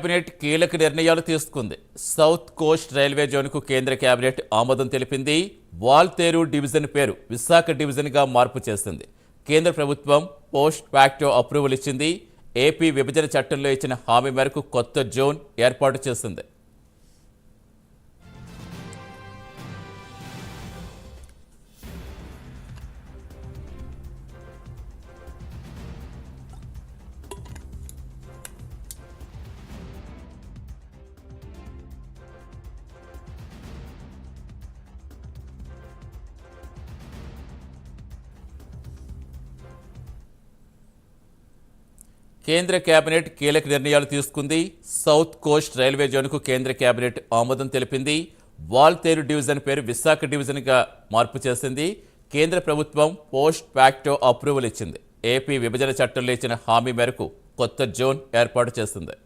Cabinet కీలక నిర్ణయాలు తీసుకుంది. సౌత్ కోస్ట్ రైల్వే జోన్కు కేంద్ర కేబినెట్ ఆమోదం తెలిపింది. వాల్తేరు డివిజన్ పేరు విశాఖ డివిజన్గా మార్పు చేసింది. కేంద్ర ప్రభుత్వం పోస్ట్ ఫ్యాక్టో అప్రూవల్ ఇచ్చింది. ఏపీ విభజన చట్టంలో ఇచ్చిన హామీ మేరకు కొత్త జోన్ ఏర్పాటు చేసింది. కేంద్ర కేబినెట్ కీలక నిర్ణయాలు తీసుకుంది. సౌత్ కోస్ట్ రైల్వే జోన్కు కేంద్ర కేబినెట్ ఆమోదం తెలిపింది. వాల్తేరు డివిజన్ పేరు విశాఖ డివిజన్గా మార్పు చేసింది. కేంద్ర ప్రభుత్వం పోస్ట్ ఫ్యాక్టో అప్రూవల్ ఇచ్చింది. ఏపీ విభజన చట్టంలో ఇచ్చిన హామీ మేరకు కొత్త జోన్ ఏర్పాటు చేసింది.